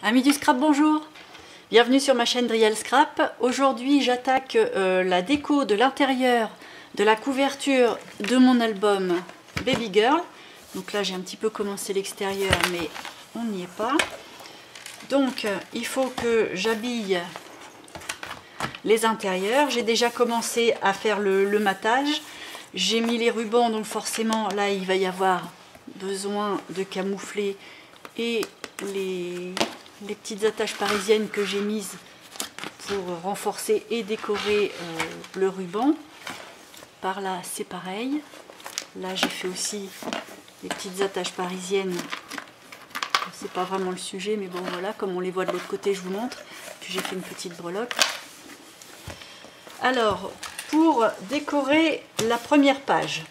Amis du scrap, bonjour! Bienvenue sur ma chaîne Driel Scrap. Aujourd'hui j'attaque la déco de l'intérieur de la couverture de mon album Baby Girl. Donc là j'ai un petit peu commencé l'extérieur mais on n'y est pas. Donc il faut que j'habille les intérieurs. J'ai déjà commencé à faire le matage. J'ai mis les rubans, donc forcément là il va y avoir besoin de camoufler et les petites attaches parisiennes que j'ai mises pour renforcer et décorer le ruban. Par là c'est pareil. Là j'ai fait aussi les petites attaches parisiennes. C'est pas vraiment le sujet mais bon voilà, comme on les voit de l'autre côté je vous montre. Puis j'ai fait une petite breloque. Alors pour décorer la première page,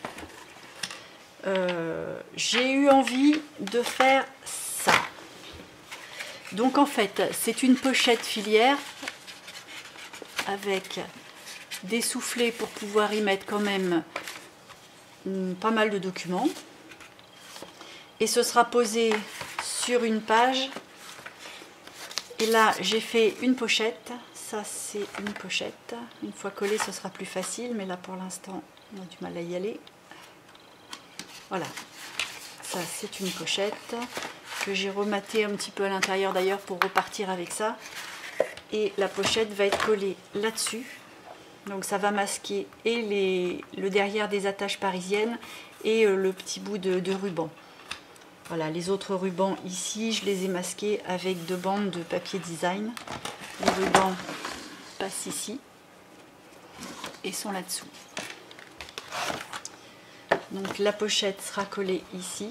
j'ai eu envie de faire ça. Donc en fait c'est une pochette filière avec des soufflets pour pouvoir y mettre quand même pas mal de documents, et ce sera posé sur une page. Et là j'ai fait une pochette, ça c'est une pochette, une fois collé ce sera plus facile, mais là pour l'instant on a du mal à y aller. Voilà, ça c'est une pochette que j'ai rematé un petit peu à l'intérieur d'ailleurs pour repartir avec ça, et la pochette va être collée là-dessus, donc ça va masquer et le derrière des attaches parisiennes et le petit bout de ruban. Voilà, les autres rubans ici je les ai masqués avec 2 bandes de papier design. Les rubans passent ici et sont là-dessous. Donc la pochette sera collée ici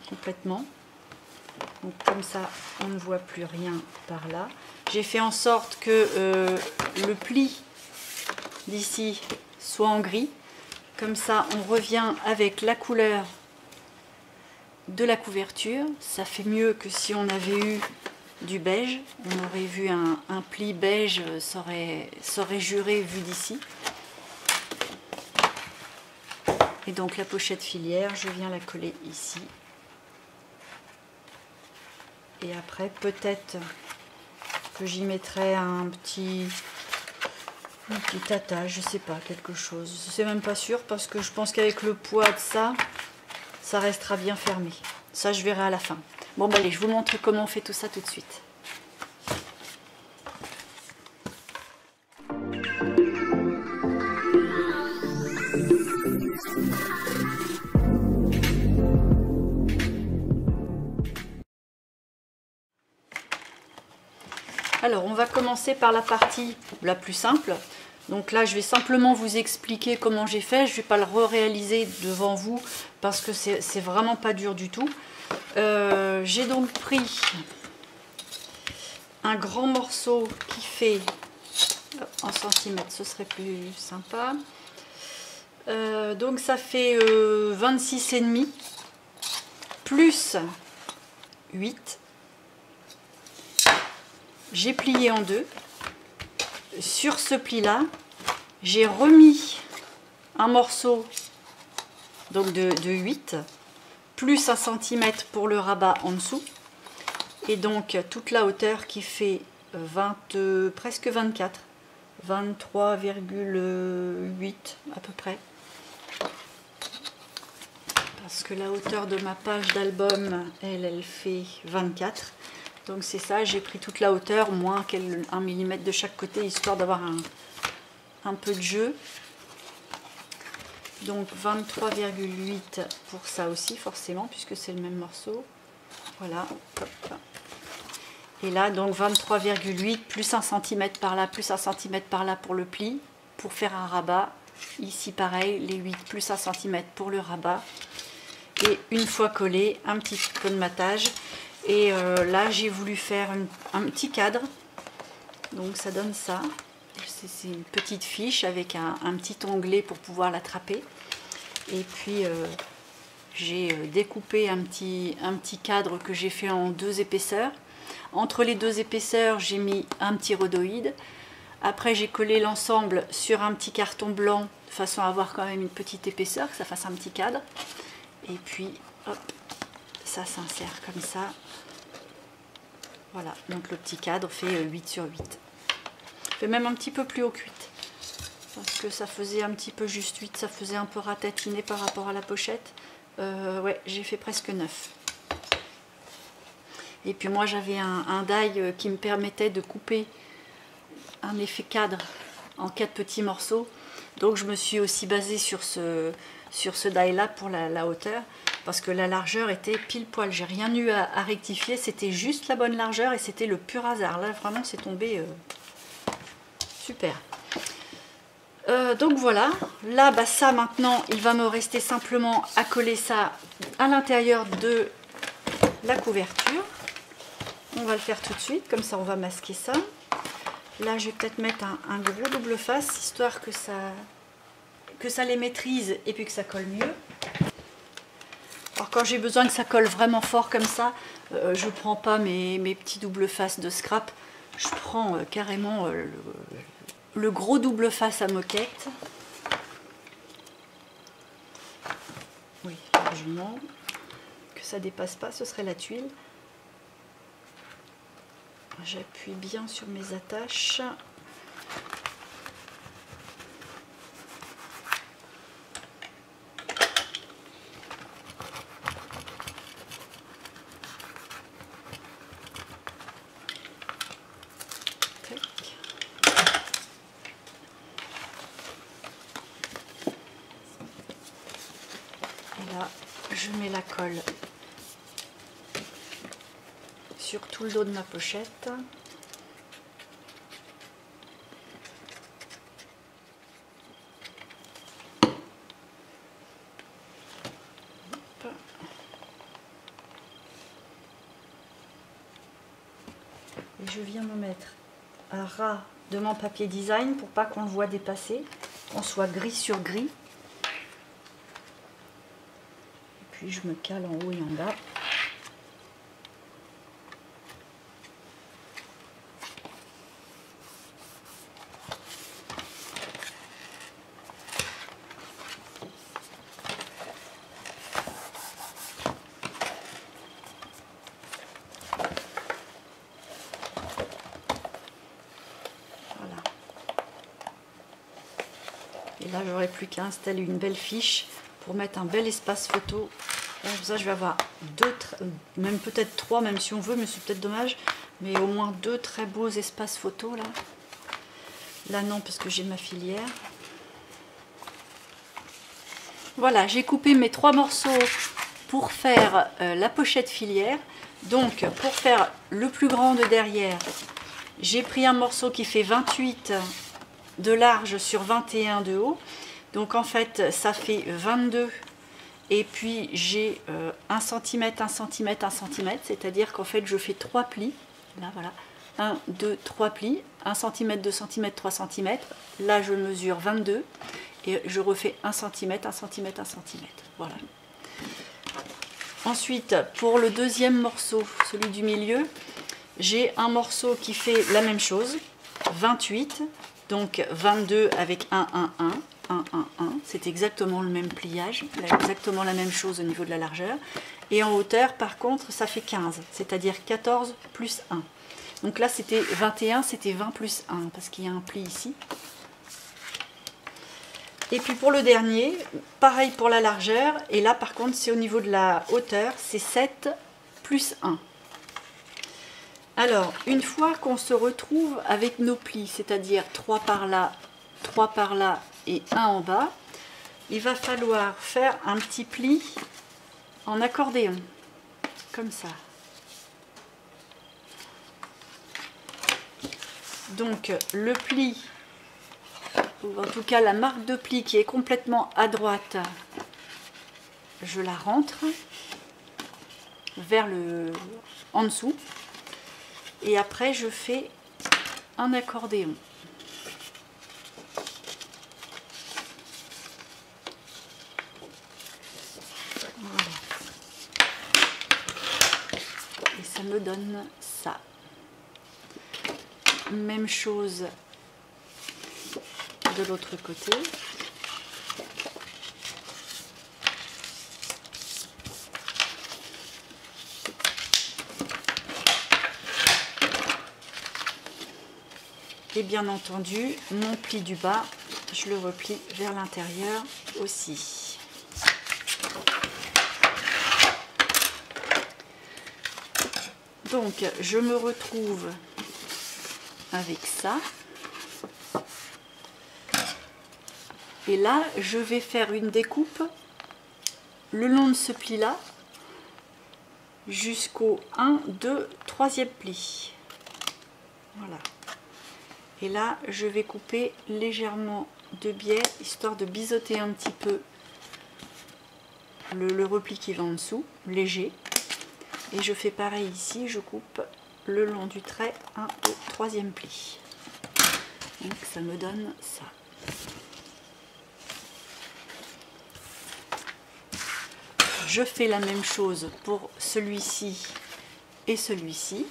complètement, donc comme ça on ne voit plus rien par là. J'ai fait en sorte que le pli d'ici soit en gris, comme ça on revient avec la couleur de la couverture. Ça fait mieux que si on avait eu du beige, on aurait vu un pli beige, ça aurait juré vu d'ici. Et donc la pochette filière, je viens la coller ici. Et après peut-être que j'y mettrai une petite attache, je sais pas, quelque chose. C'est même pas sûr parce que je pense qu'avec le poids de ça, ça restera bien fermé. Ça je verrai à la fin. Bon bah allez, je vous montre comment on fait tout ça tout de suite. Alors on va commencer par la partie la plus simple. Donc là je vais simplement vous expliquer comment j'ai fait. Je ne vais pas le réaliser devant vous parce que c'est vraiment pas dur du tout. J'ai donc pris un grand morceau qui fait en centimètres, ce serait plus sympa. Donc ça fait 26,5 plus 8. J'ai plié en deux. Sur ce pli là j'ai remis un morceau donc de 8 plus 1 cm pour le rabat en dessous, et donc toute la hauteur qui fait presque 24, 23,8 à peu près, parce que la hauteur de ma page d'album elle fait 24. Donc c'est ça, j'ai pris toute la hauteur, moins 1 mm de chaque côté, histoire d'avoir un peu de jeu. Donc 23,8 pour ça aussi, forcément, puisque c'est le même morceau. Voilà. Hop. Et là, donc 23,8 plus 1 cm par là, plus 1 cm par là pour le pli, pour faire un rabat. Ici, pareil, les 8 plus 1 cm pour le rabat. Et une fois collé, un petit peu de matage. Et là j'ai voulu faire un petit cadre, donc ça donne ça. C'est une petite fiche avec un petit onglet pour pouvoir l'attraper. Et puis j'ai découpé un petit cadre que j'ai fait en 2 épaisseurs. Entre les 2 épaisseurs j'ai mis un petit rhodoïde. Après j'ai collé l'ensemble sur un petit carton blanc de façon à avoir quand même une petite épaisseur, que ça fasse un petit cadre. Et puis hop, ça s'insère comme ça. Voilà, donc le petit cadre fait 8 sur 8. Fait même un petit peu plus haut cuite. Parce que ça faisait un petit peu juste 8, ça faisait un peu ratatiné par rapport à la pochette. Ouais, j'ai fait presque 9. Et puis moi j'avais un die qui me permettait de couper un effet cadre en 4 petits morceaux. Donc je me suis aussi basée sur ce die là pour la hauteur. Parce que la largeur était pile poil. J'ai rien eu à rectifier. C'était juste la bonne largeur et c'était le pur hasard. Là vraiment c'est tombé super. Donc voilà. Là bah, ça maintenant il va me rester simplement à coller ça à l'intérieur de la couverture. On va le faire tout de suite, comme ça on va masquer ça. Là je vais peut-être mettre un gros double face, histoire que ça les maîtrise et puis que ça colle mieux. Alors quand j'ai besoin que ça colle vraiment fort comme ça, je ne prends pas mes petits double faces de scrap. Je prends carrément le gros double face à moquette. Oui, largement. Que ça dépasse pas, ce serait la tuile. J'appuie bien sur mes attaches. Tac. Et là, je mets la colle sur tout le dos de ma pochette. Et je viens me mettre à ras de mon papier design pour pas qu'on le voit dépasser, qu'on soit gris sur gris. Et puis je me cale en haut et en bas. Et là, j'aurais plus qu'à installer une belle fiche pour mettre un bel espace photo. Là, comme ça, je vais avoir deux, même peut-être 3, même si on veut, mais c'est peut-être dommage. Mais au moins 2 très beaux espaces photo là. Là non, parce que j'ai ma filière. Voilà, j'ai coupé mes 3 morceaux pour faire la pochette filière. Donc, pour faire le plus grand de derrière, j'ai pris un morceau qui fait 28 de large sur 21 de haut. Donc en fait ça fait 22 et puis j'ai 1 cm, 1 cm, 1 cm, c'est-à-dire qu'en fait je fais 3 plis. Là voilà, 1, 2, 3 plis, 1 cm, 2 cm, 3 cm. Là je mesure 22 et je refais 1 cm, 1 cm, 1 cm. Voilà. Ensuite pour le deuxième morceau, celui du milieu, j'ai un morceau qui fait la même chose, 28. Donc 22 avec 1, 1, 1, 1, 1, 1. C'est exactement le même pliage, exactement la même chose au niveau de la largeur. Et en hauteur, par contre, ça fait 15, c'est-à-dire 14 plus 1. Donc là, c'était 21, c'était 20 plus 1, parce qu'il y a un pli ici. Et puis pour le dernier, pareil pour la largeur. Et là, par contre, c'est au niveau de la hauteur, c'est 7 plus 1. Alors, une fois qu'on se retrouve avec nos plis, c'est-à-dire 3 par là et 1 en bas, il va falloir faire un petit pli en accordéon, comme ça. Donc, le pli, ou en tout cas la marque de pli qui est complètement à droite, je la rentre vers en dessous. Et après, je fais un accordéon. Voilà. Et ça me donne ça. Même chose de l'autre côté. Et bien entendu, mon pli du bas, je le replie vers l'intérieur aussi. Donc, je me retrouve avec ça. Et là, je vais faire une découpe le long de ce pli-là jusqu'au 1, 2, 3e pli. Voilà. Et là, je vais couper légèrement de biais, histoire de biseauter un petit peu le repli qui va en dessous, léger. Et je fais pareil ici, je coupe le long du trait 1 au 3e pli. Donc ça me donne ça. Je fais la même chose pour celui-ci et celui-ci.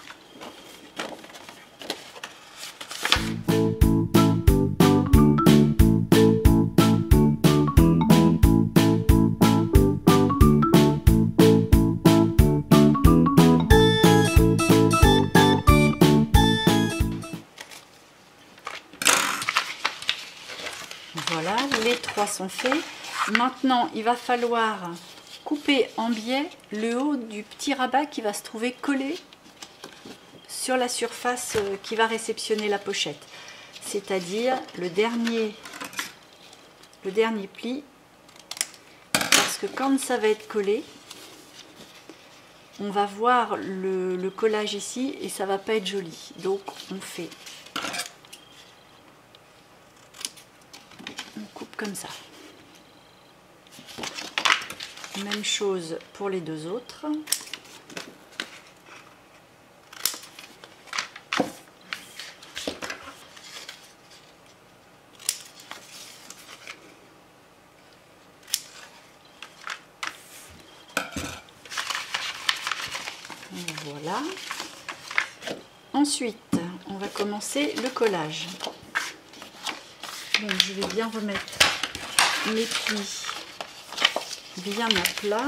Voilà, les 3 sont faits. Maintenant, il va falloir couper en biais le haut du petit rabat qui va se trouver collé sur la surface qui va réceptionner la pochette. C'est-à-dire le dernier pli. Parce que quand ça va être collé, on va voir le collage ici et ça va pas être joli. Donc on fait... On coupe comme ça. Même chose pour les deux autres. Voilà. Ensuite, on va commencer le collage. Donc, je vais bien remettre mes plis bien à plat.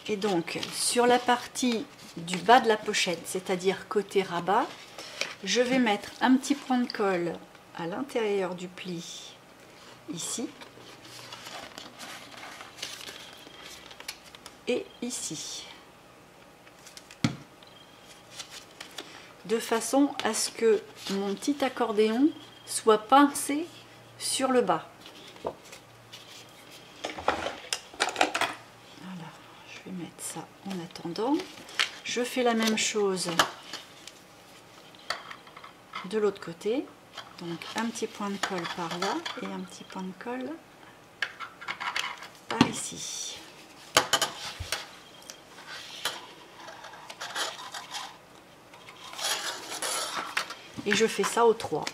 Et donc, sur la partie du bas de la pochette, c'est-à-dire côté rabat, je vais mettre un petit point de colle à l'intérieur du pli, ici, et ici, de façon à ce que mon petit accordéon soit pincé sur le bas. Voilà, je vais mettre ça en attendant. Je fais la même chose de l'autre côté. Donc un petit point de colle par là et un petit point de colle par ici. Et je fais ça aux 3.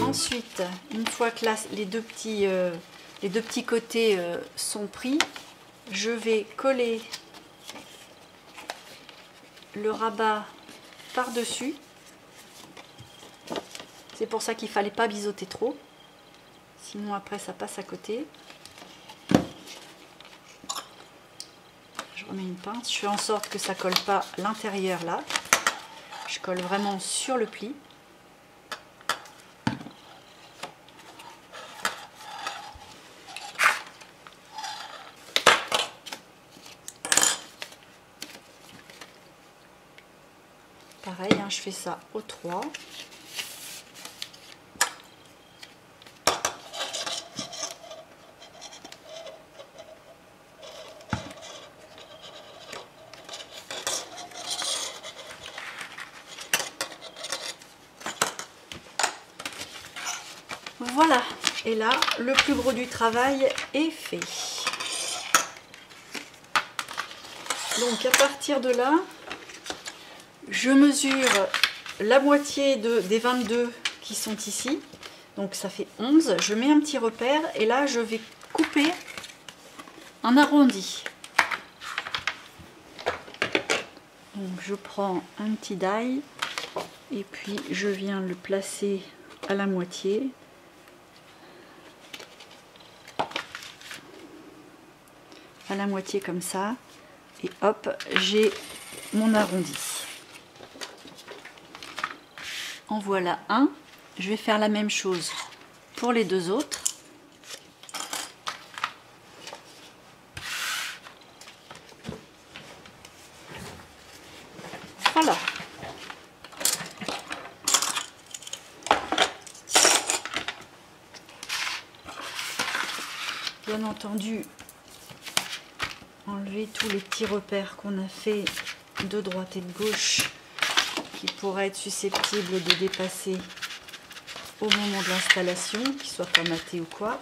Ensuite, une fois que là, les deux petits côtés sont pris, je vais coller le rabat par-dessus. C'est pour ça qu'il ne fallait pas biseauter trop, sinon après ça passe à côté. Je remets une pince, je fais en sorte que ça ne colle pas l'intérieur là. Je colle vraiment sur le pli. Pareil, hein, je fais ça aux 3. Voilà, et là, le plus gros du travail est fait. Donc à partir de là, je mesure la moitié des 22 qui sont ici, donc ça fait 11. Je mets un petit repère et là je vais couper un arrondi. Donc je prends un petit die et puis je viens le placer à la moitié. À la moitié comme ça. Et hop, j'ai mon arrondi. En voilà un. Je vais faire la même chose pour les deux autres. Voilà. Bien entendu, enlever tous les petits repères qu'on a fait de droite et de gauche qui pourraient être susceptibles de dépasser au moment de l'installation, qu'ils soient pas matés ou quoi.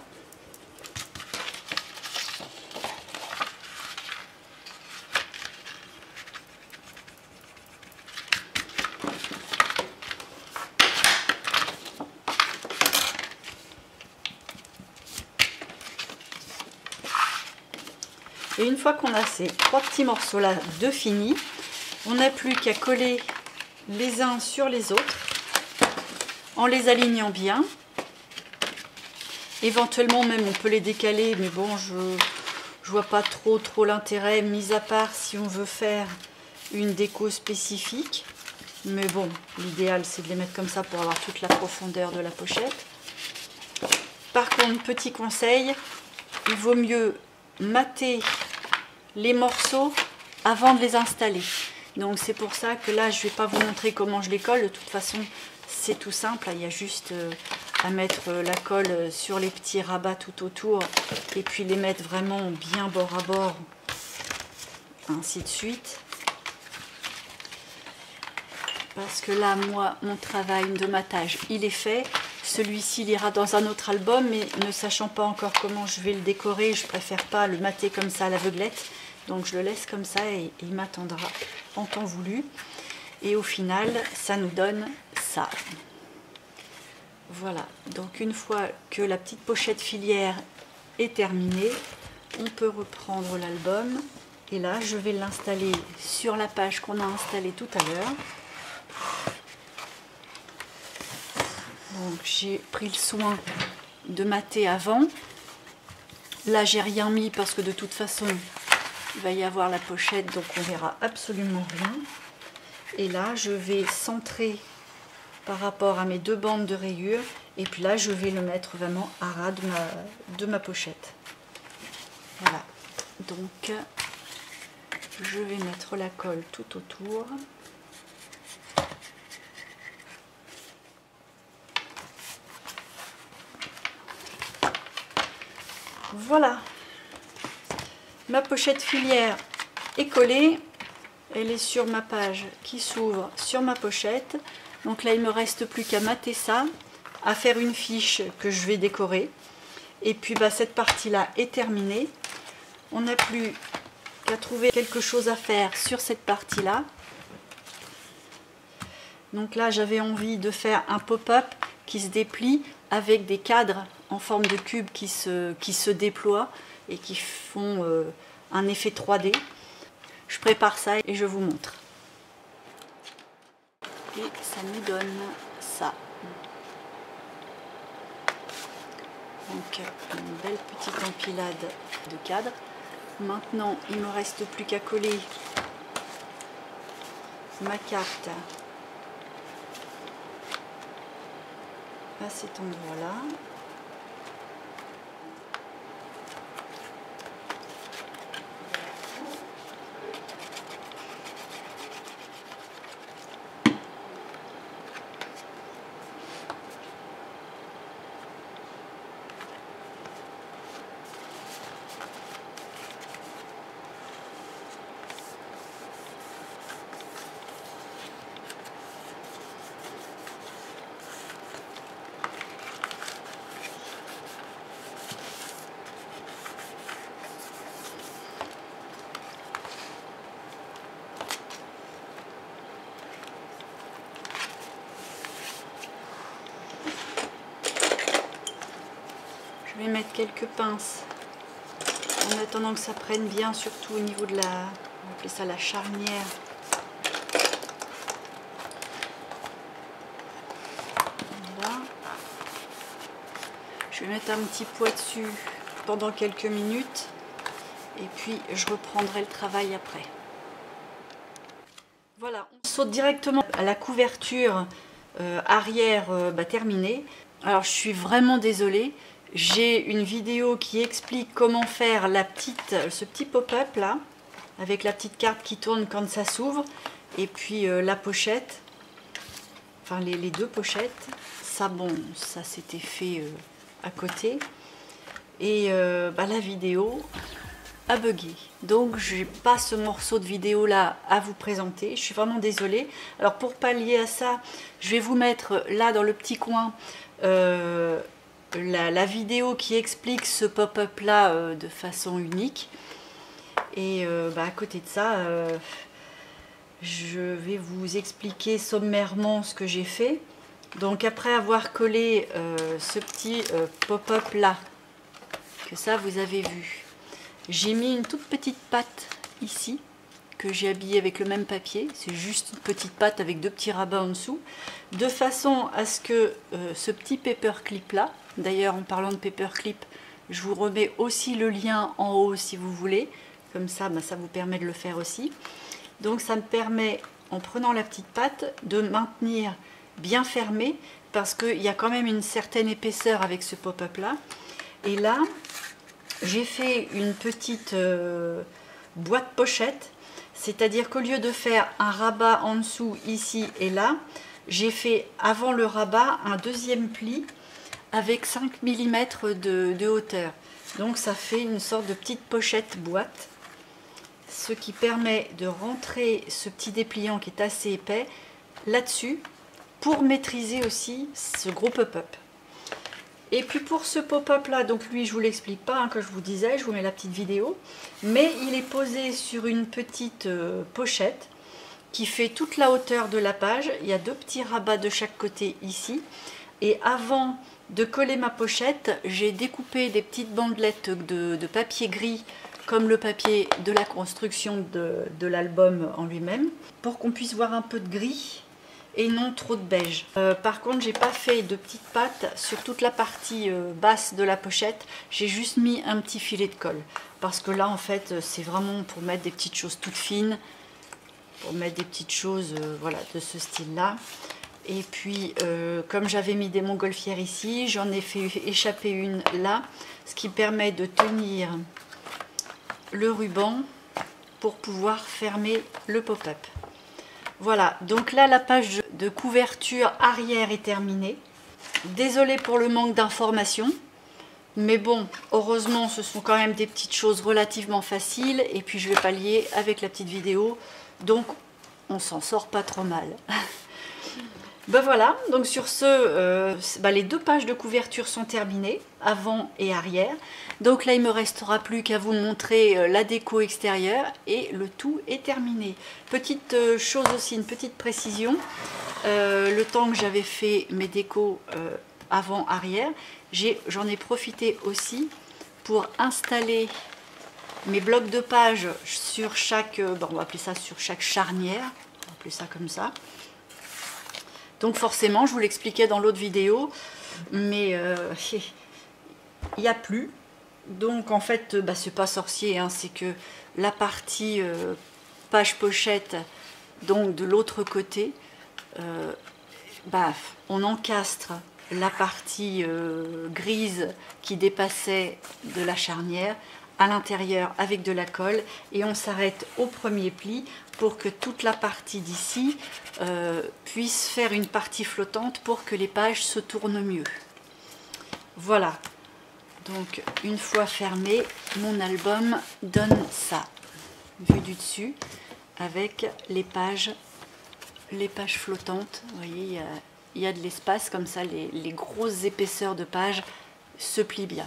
Et une fois qu'on a ces trois petits morceaux là de fini, on n'a plus qu'à coller les uns sur les autres en les alignant bien. Éventuellement même on peut les décaler, mais bon, je vois pas trop l'intérêt, mis à part si on veut faire une déco spécifique. Mais bon, l'idéal c'est de les mettre comme ça pour avoir toute la profondeur de la pochette. Par contre, petit conseil, il vaut mieux mater les morceaux avant de les installer. Donc c'est pour ça que là je vais pas vous montrer comment je les colle. De toute façon c'est tout simple, il y a juste à mettre la colle sur les petits rabats tout autour et puis les mettre vraiment bien bord à bord, ainsi de suite. Parce que là moi mon travail de matage il est fait. Celui-ci il ira dans un autre album, mais ne sachant pas encore comment je vais le décorer, je préfère pas le mater comme ça à l'aveuglette. Donc je le laisse comme ça et il m'attendra en temps voulu. Et au final, ça nous donne ça. Voilà, donc une fois que la petite pochette filière est terminée, on peut reprendre l'album. Et là, je vais l'installer sur la page qu'on a installée tout à l'heure. Donc j'ai pris le soin de mater avant. Là j'ai rien mis parce que de toute façon il va y avoir la pochette, donc on verra absolument rien. Et là je vais centrer par rapport à mes deux bandes de rayures, et puis là je vais le mettre vraiment à ras de ma pochette. Voilà, donc je vais mettre la colle tout autour. Voilà, ma pochette filière est collée, elle est sur ma page qui s'ouvre sur ma pochette. Donc là il me reste plus qu'à mater ça, à faire une fiche que je vais décorer. Et puis cette partie là est terminée. On n'a plus qu'à trouver quelque chose à faire sur cette partie là. Donc là j'avais envie de faire un pop-up qui se déplie avec des cadres en forme de cube qui se déploient et qui font un effet 3D. Je prépare ça et je vous montre. Et ça nous donne ça. Donc une belle petite empilade de cadres. Maintenant il ne me reste plus qu'à coller ma carte à cet endroit-là. Je vais mettre quelques pinces en attendant que ça prenne bien, surtout au niveau de la, on va appeler ça la charnière Je vais mettre un petit poids dessus pendant quelques minutes et puis je reprendrai le travail après. Voilà, on saute directement à la couverture arrière terminée. Alors je suis vraiment désolée, j'ai une vidéo qui explique comment faire ce petit pop-up là, avec la petite carte qui tourne quand ça s'ouvre, et puis la pochette, enfin les deux pochettes. Ça, bon, ça s'était fait à côté. Et la vidéo a bugué. Donc je n'ai pas ce morceau de vidéo là à vous présenter. Je suis vraiment désolée. Alors pour pallier à ça, je vais vous mettre là dans le petit coin la vidéo qui explique ce pop-up là de façon unique. Et à côté de ça, je vais vous expliquer sommairement ce que j'ai fait. Donc après avoir collé ce petit pop-up là, que ça vous avez vu, j'ai mis une toute petite patte ici, que j'ai habillée avec le même papier. C'est juste une petite patte avec deux petits rabats en dessous, de façon à ce que ce petit paperclip là, d'ailleurs en parlant de paperclip, je vous remets aussi le lien en haut si vous voulez, comme ça, ça vous permet de le faire aussi. Donc ça me permet, en prenant la petite patte, de maintenir bien fermé, parce qu'il y a quand même une certaine épaisseur avec ce pop-up là. Et là, j'ai fait une petite boîte pochette, c'est-à-dire qu'au lieu de faire un rabat en dessous, ici et là, j'ai fait avant le rabat un deuxième pli avec 5 mm de hauteur. Donc ça fait une sorte de petite pochette boîte, ce qui permet de rentrer ce petit dépliant qui est assez épais là-dessus, pour maîtriser aussi ce gros pop-up. Et puis pour ce pop-up là, donc lui je vous l'explique pas, hein, que je vous disais, je vous mets la petite vidéo, mais il est posé sur une petite pochette qui fait toute la hauteur de la page. Il y a deux petits rabats de chaque côté ici, et avant de coller ma pochette, j'ai découpé des petites bandelettes de papier gris, comme le papier de la construction de l'album en lui-même, pour qu'on puisse voir un peu de gris et non trop de beige. Par contre, j'ai pas fait de petites pattes sur toute la partie basse de la pochette. J'ai juste mis un petit filet de colle, parce que là en fait c'est vraiment pour mettre des petites choses toutes fines, pour mettre des petites choses voilà, de ce style là. Et puis comme j'avais mis des montgolfières ici, j'en ai fait échapper une là, ce qui permet de tenir le ruban pour pouvoir fermer le pop-up. Voilà, donc là la page de couverture arrière est terminée. Désolée pour le manque d'informations, mais bon, heureusement ce sont quand même des petites choses relativement faciles, et puis je vais pallier avec la petite vidéo, donc on s'en sort pas trop mal. Ben voilà, donc sur ce, les deux pages de couverture sont terminées, avant et arrière. Donc là, il ne me restera plus qu'à vous montrer la déco extérieure, et le tout est terminé. Petite chose aussi, une petite précision, le temps que j'avais fait mes décos avant-arrière, j'en ai profité aussi pour installer mes blocs de pages sur chaque, on va appeler ça sur chaque charnière, on va appeler ça comme ça. Donc forcément, je vous l'expliquais dans l'autre vidéo, mais il n'y a plus. Donc en fait, c'est pas sorcier, hein, c'est que la partie page pochette, donc de l'autre côté, on encastre la partie grise qui dépassait de la charnière à l'intérieur avec de la colle, et on s'arrête au premier pli pour que toute la partie d'ici puisse faire une partie flottante pour que les pages se tournent mieux. Voilà, donc une fois fermé, mon album donne ça, vu du dessus, avec les pages flottantes. Vous voyez, il y a de l'espace, comme ça les grosses épaisseurs de pages se plient bien.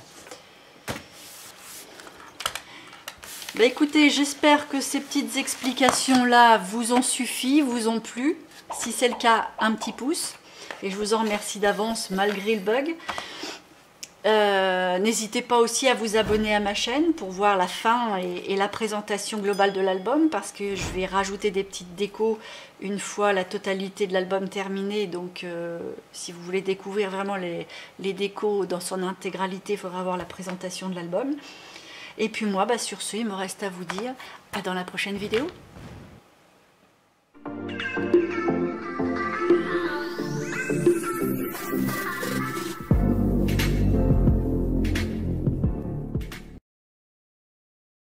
Écoutez, j'espère que ces petites explications là vous ont suffi, vous ont plu. Si c'est le cas, un petit pouce, et je vous en remercie d'avance malgré le bug. N'hésitez pas aussi à vous abonner à ma chaîne pour voir la fin et la présentation globale de l'album, parce que je vais rajouter des petites décos une fois la totalité de l'album terminée. Donc si vous voulez découvrir vraiment les décos dans son intégralité, il faudra voir la présentation de l'album. Et puis moi, sur ce, il me reste à vous dire à dans la prochaine vidéo.